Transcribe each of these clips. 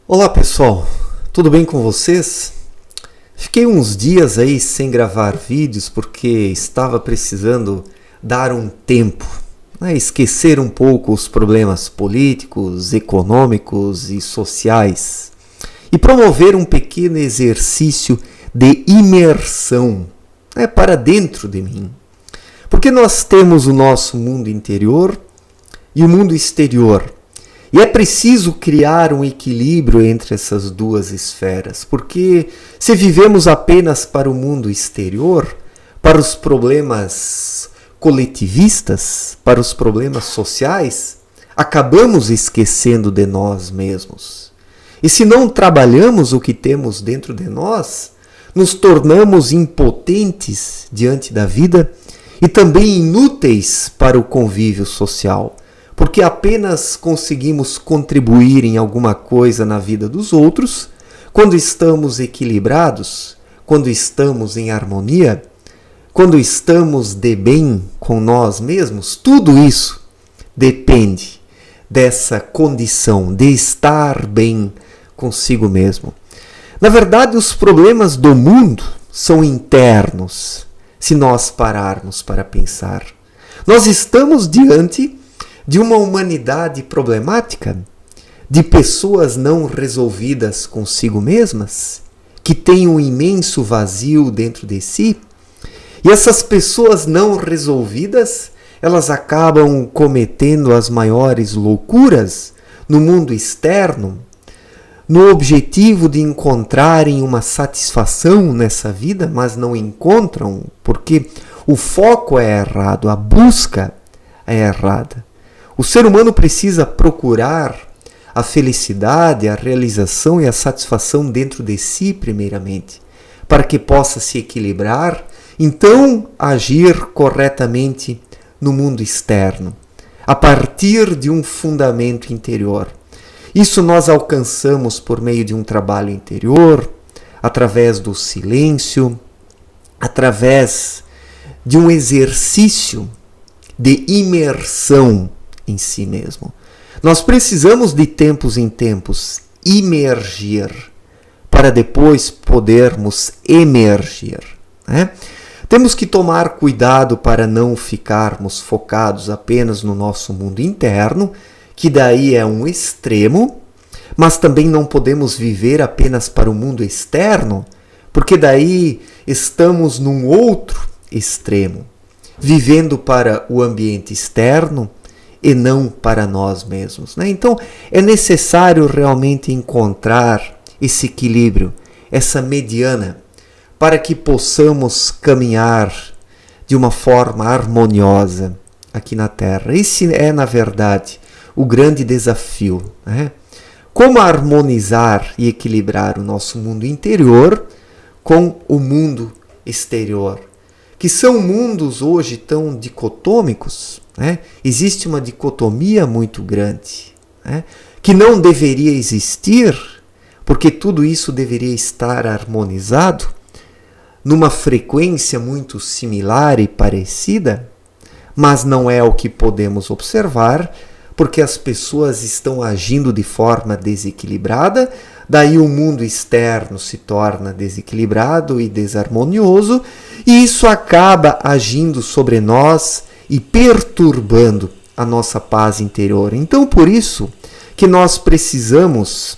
Olá pessoal, tudo bem com vocês? Fiquei uns dias aí sem gravar vídeos porque estava precisando dar um tempo, esquecer um pouco os problemas políticos, econômicos e sociais e promover um pequeno exercício de imersão para dentro de mim. Porque nós temos o nosso mundo interior e o mundo exterior. E é preciso criar um equilíbrio entre essas duas esferas, porque se vivemos apenas para o mundo exterior, para os problemas coletivistas, para os problemas sociais, acabamos esquecendo de nós mesmos. E se não trabalhamos o que temos dentro de nós, nos tornamos impotentes diante da vida e também inúteis para o convívio social. Porque apenas conseguimos contribuir em alguma coisa na vida dos outros quando estamos equilibrados, quando estamos em harmonia, quando estamos de bem com nós mesmos. Tudo isso depende dessa condição de estar bem consigo mesmo. Na verdade, os problemas do mundo são internos, se nós pararmos para pensar. Nós estamos diante de uma humanidade problemática, de pessoas não resolvidas consigo mesmas, que têm um imenso vazio dentro de si, e essas pessoas não resolvidas, elas acabam cometendo as maiores loucuras no mundo externo, no objetivo de encontrarem uma satisfação nessa vida, mas não encontram, porque o foco é errado, a busca é errada. O ser humano precisa procurar a felicidade, a realização e a satisfação dentro de si, primeiramente, para que possa se equilibrar, então agir corretamente no mundo externo, a partir de um fundamento interior. Isso nós alcançamos por meio de um trabalho interior, através do silêncio, através de um exercício de imersão em si mesmo. Nós precisamos de tempos em tempos imergir para depois podermos emergir. Temos que tomar cuidado para não ficarmos focados apenas no nosso mundo interno, que daí é um extremo, mas também não podemos viver apenas para o mundo externo, porque daí estamos num outro extremo, vivendo para o ambiente externo e não para nós mesmos. Então, é necessário realmente encontrar esse equilíbrio, essa mediana, para que possamos caminhar de uma forma harmoniosa aqui na Terra. Esse é, na verdade, o grande desafio. Como harmonizar e equilibrar o nosso mundo interior com o mundo exterior, que são mundos hoje tão dicotômicos. Existe uma dicotomia muito grande, que não deveria existir, porque tudo isso deveria estar harmonizado numa frequência muito similar e parecida, mas não é o que podemos observar, porque as pessoas estão agindo de forma desequilibrada, daí o mundo externo se torna desequilibrado e desarmonioso, e isso acaba agindo sobre nós e perturbando a nossa paz interior. Então, por isso que nós precisamos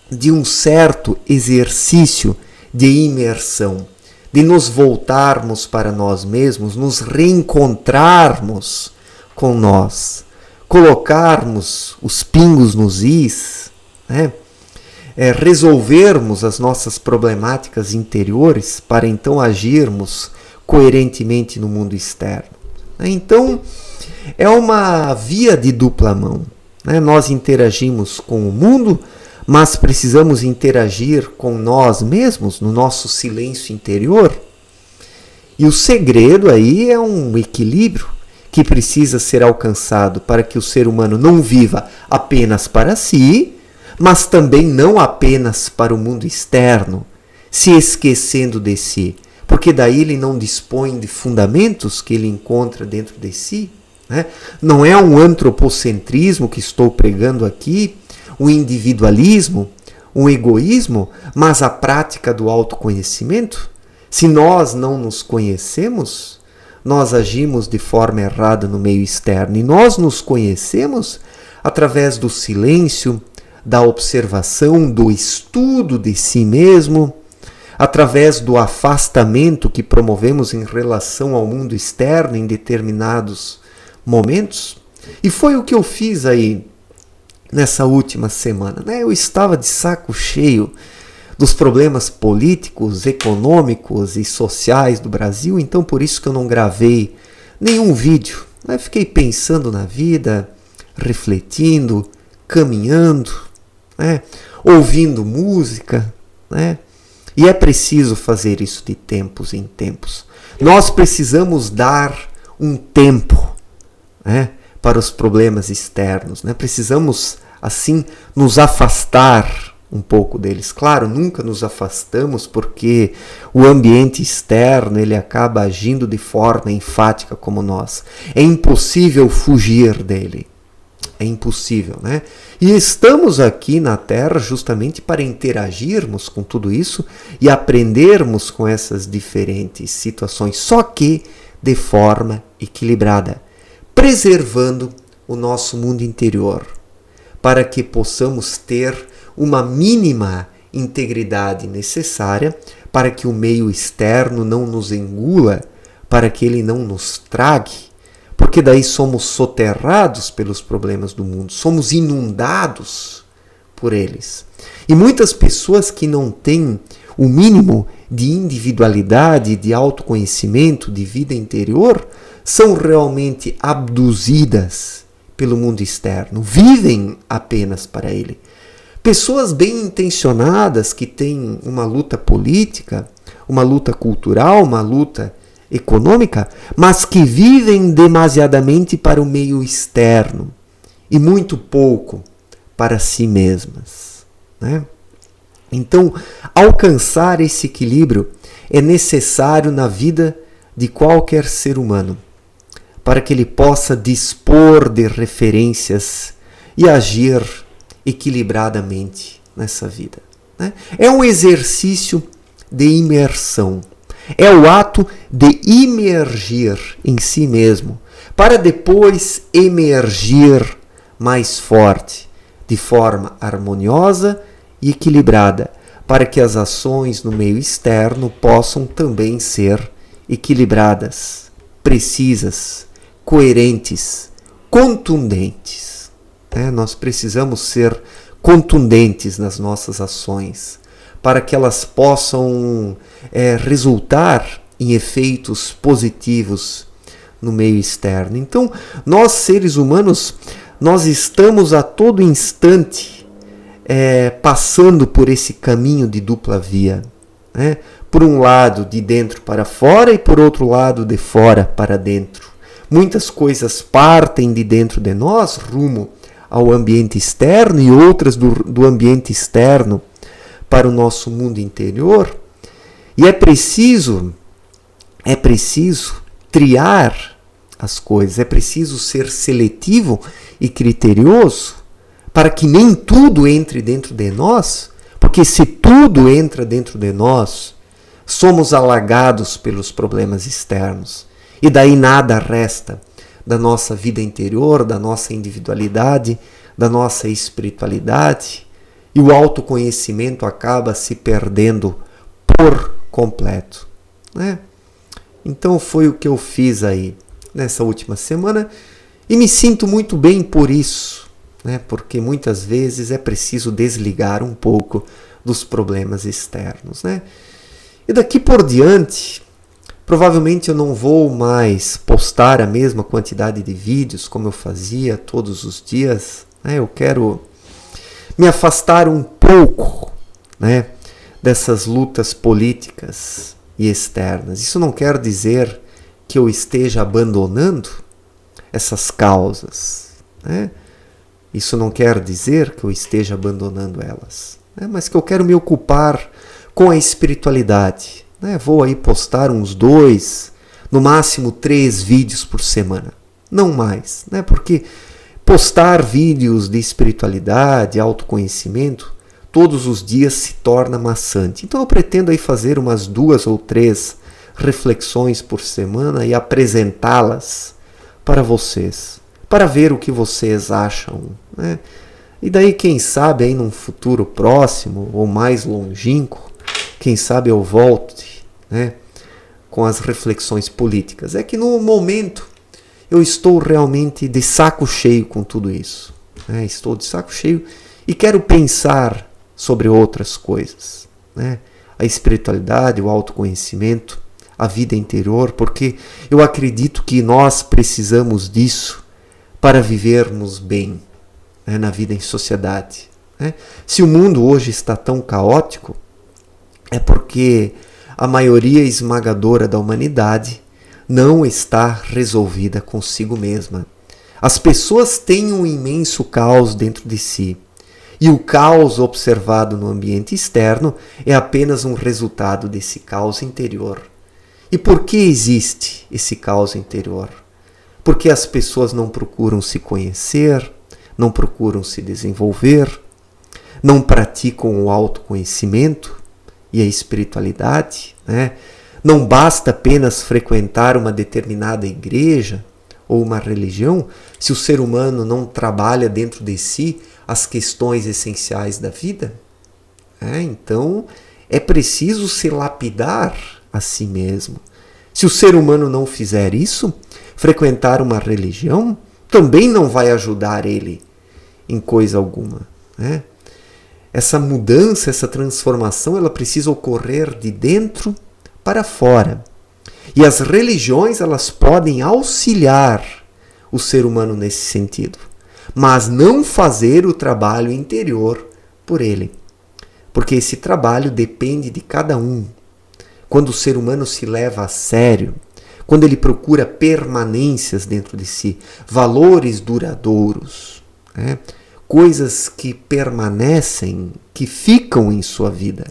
de um certo exercício de imersão, de nos voltarmos para nós mesmos, nos reencontrarmos com nós, colocarmos os pingos nos is, resolvermos as nossas problemáticas interiores para então agirmos coerentemente no mundo externo. Então, é uma via de dupla mão. Nós interagimos com o mundo, mas precisamos interagir com nós mesmos, no nosso silêncio interior. E o segredo aí é um equilíbrio que precisa ser alcançado para que o ser humano não viva apenas para si, mas também não apenas para o mundo externo, se esquecendo de si. Porque daí ele não dispõe de fundamentos que ele encontra dentro de si. Não é um antropocentrismo que estou pregando aqui, o individualismo, um egoísmo, mas a prática do autoconhecimento? Se nós não nos conhecemos, nós agimos de forma errada no meio externo. E nós nos conhecemos através do silêncio, da observação, do estudo de si mesmo, através do afastamento que promovemos em relação ao mundo externo em determinados momentos. E foi o que eu fiz aí nessa última semana, né? Eu estava de saco cheio dos problemas políticos, econômicos e sociais do Brasil, então por isso que eu não gravei nenhum vídeo, né? Fiquei pensando na vida, refletindo, caminhando, né? Ouvindo música, né? E é preciso fazer isso de tempos em tempos. Nós precisamos dar um tempo, né, para os problemas externos, né? Precisamos, assim, nos afastar um pouco deles. Claro, nunca nos afastamos porque o ambiente externo ele acaba agindo de forma enfática como nós. É impossível fugir dele. É impossível, né? E estamos aqui na Terra justamente para interagirmos com tudo isso e aprendermos com essas diferentes situações, só que de forma equilibrada, preservando o nosso mundo interior, para que possamos ter uma mínima integridade necessária para que o meio externo não nos engula, para que ele não nos trague, porque daí somos soterrados pelos problemas do mundo, somos inundados por eles. E muitas pessoas que não têm o mínimo de individualidade, de autoconhecimento, de vida interior, são realmente abduzidas pelo mundo externo, vivem apenas para ele. Pessoas bem intencionadas que têm uma luta política, uma luta cultural, uma luta econômica, mas que vivem demasiadamente para o meio externo e muito pouco para si mesmas, né? Então, alcançar esse equilíbrio é necessário na vida de qualquer ser humano, para que ele possa dispor de referências e agir equilibradamente nessa vida, né? É um exercício de imersão. É o ato de imergir em si mesmo, para depois emergir mais forte, de forma harmoniosa e equilibrada, para que as ações no meio externo possam também ser equilibradas, precisas, coerentes, contundentes, né? Nós precisamos ser contundentes nas nossas ações, para que elas possam resultar em efeitos positivos no meio externo. Então, nós seres humanos, nós estamos a todo instante passando por esse caminho de dupla via, né? Por um lado, de dentro para fora, e por outro lado, de fora para dentro. Muitas coisas partem de dentro de nós, rumo ao ambiente externo, e outras do ambiente externo para o nosso mundo interior, e é preciso triar as coisas, é preciso ser seletivo e criterioso para que nem tudo entre dentro de nós, porque se tudo entra dentro de nós, somos alagados pelos problemas externos, e daí nada resta da nossa vida interior, da nossa individualidade, da nossa espiritualidade, e o autoconhecimento acaba se perdendo por completo, né? Então foi o que eu fiz aí nessa última semana e me sinto muito bem por isso, né? Porque muitas vezes é preciso desligar um pouco dos problemas externos, né? E daqui por diante, provavelmente eu não vou mais postar a mesma quantidade de vídeos como eu fazia todos os dias, né? Eu quero me afastar um pouco, né, dessas lutas políticas e externas. Isso não quer dizer que eu esteja abandonando essas causas, né? Isso não quer dizer que eu esteja abandonando elas, né? Mas que eu quero me ocupar com a espiritualidade, né? Vou aí postar uns 2, no máximo 3 vídeos por semana, não mais, né? Porque postar vídeos de espiritualidade, autoconhecimento, todos os dias se torna maçante. Então eu pretendo aí fazer umas 2 ou 3 reflexões por semana e apresentá-las para vocês, para ver o que vocês acham, né? E daí, quem sabe, aí num futuro próximo ou mais longínquo, quem sabe eu volte, né, com as reflexões políticas. É que no momento eu estou realmente de saco cheio com tudo isso, né? Estou de saco cheio e quero pensar sobre outras coisas, né? A espiritualidade, o autoconhecimento, a vida interior, porque eu acredito que nós precisamos disso para vivermos bem, né, na vida em sociedade, né? Se o mundo hoje está tão caótico, é porque a maioria esmagadora da humanidade não está resolvida consigo mesma. As pessoas têm um imenso caos dentro de si, e o caos observado no ambiente externo é apenas um resultado desse caos interior. E por que existe esse caos interior? Porque as pessoas não procuram se conhecer, não procuram se desenvolver, não praticam o autoconhecimento e a espiritualidade, né? Não basta apenas frequentar uma determinada igreja ou uma religião se o ser humano não trabalha dentro de si as questões essenciais da vida. Então é preciso se lapidar a si mesmo. Se o ser humano não fizer isso, frequentar uma religião também não vai ajudar ele em coisa alguma, né? Essa mudança, essa transformação, ela precisa ocorrer de dentro para fora. E as religiões, elas podem auxiliar o ser humano nesse sentido, mas não fazer o trabalho interior por ele. Porque esse trabalho depende de cada um. Quando o ser humano se leva a sério, quando ele procura permanências dentro de si, valores duradouros, né? Coisas que permanecem, que ficam em sua vida,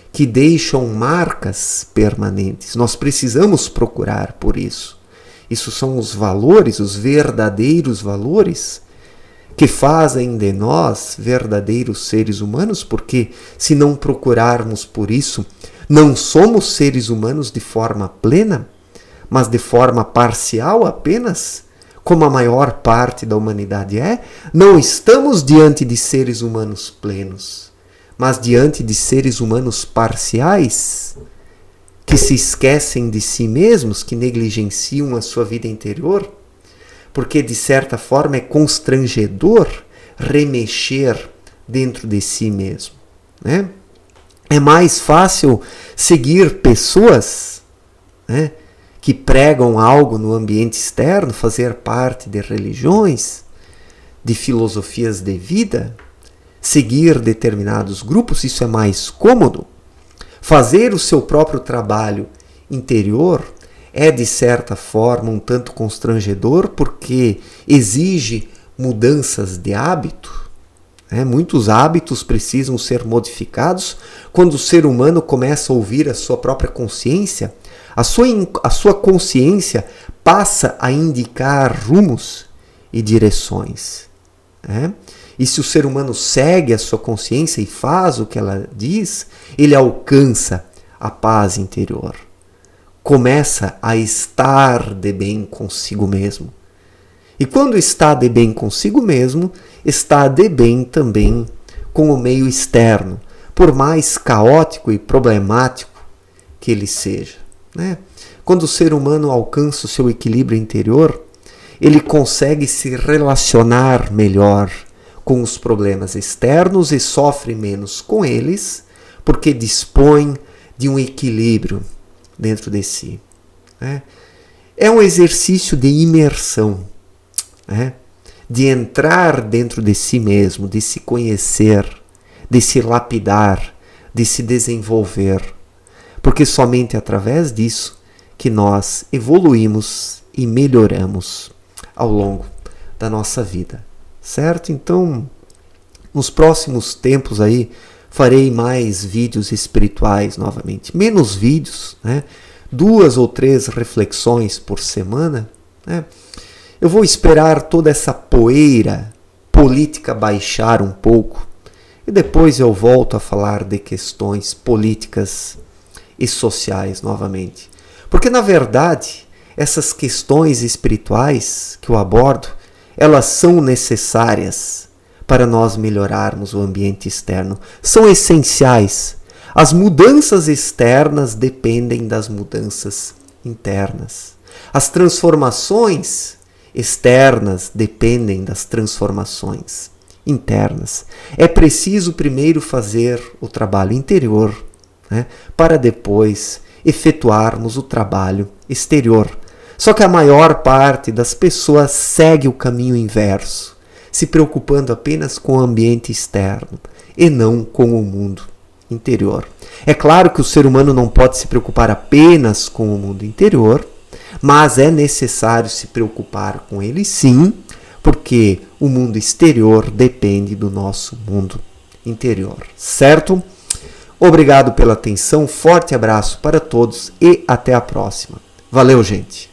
que deixam marcas permanentes. Nós precisamos procurar por isso. Isso são os valores, os verdadeiros valores, que fazem de nós verdadeiros seres humanos, porque se não procurarmos por isso, não somos seres humanos de forma plena, mas de forma parcial apenas, como a maior parte da humanidade é. Não estamos diante de seres humanos plenos, mas diante de seres humanos parciais, que se esquecem de si mesmos, que negligenciam a sua vida interior, porque de certa forma é constrangedor remexer dentro de si mesmo, né? É mais fácil seguir pessoas, né, que pregam algo no ambiente externo, fazer parte de religiões, de filosofias de vida, seguir determinados grupos. Isso é mais cômodo. Fazer o seu próprio trabalho interior é, de certa forma, um tanto constrangedor, porque exige mudanças de hábito. Muitos hábitos precisam ser modificados quando o ser humano começa a ouvir a sua própria consciência. A sua consciência passa a indicar rumos e direções. E se o ser humano segue a sua consciência e faz o que ela diz, ele alcança a paz interior. Começa a estar de bem consigo mesmo. E quando está de bem consigo mesmo, está de bem também com o meio externo, por mais caótico e problemático que ele seja. Quando o ser humano alcança o seu equilíbrio interior, ele consegue se relacionar melhor com os problemas externos e sofre menos com eles, porque dispõe de um equilíbrio dentro de si. É um exercício de imersão, de entrar dentro de si mesmo, de se conhecer, de se lapidar, de se desenvolver, porque somente através disso que nós evoluímos e melhoramos ao longo da nossa vida, certo? Então, nos próximos tempos aí, farei mais vídeos espirituais novamente, menos vídeos, 2 ou 3 reflexões por semana, Eu vou esperar toda essa poeira política baixar um pouco, e e depois eu volto a falar de questões políticas e sociais novamente. Porque, na verdade, essas questões espirituais que eu abordo, elas são necessárias para nós melhorarmos o ambiente externo. São essenciais. As mudanças externas dependem das mudanças internas. As transformações externas dependem das transformações internas. É preciso primeiro fazer o trabalho interior, né, para depois efetuarmos o trabalho exterior. Só que a maior parte das pessoas segue o caminho inverso, se preocupando apenas com o ambiente externo e não com o mundo interior. É claro que o ser humano não pode se preocupar apenas com o mundo interior, mas é necessário se preocupar com ele sim, porque o mundo exterior depende do nosso mundo interior, certo? Obrigado pela atenção, forte abraço para todos e até a próxima. Valeu, gente!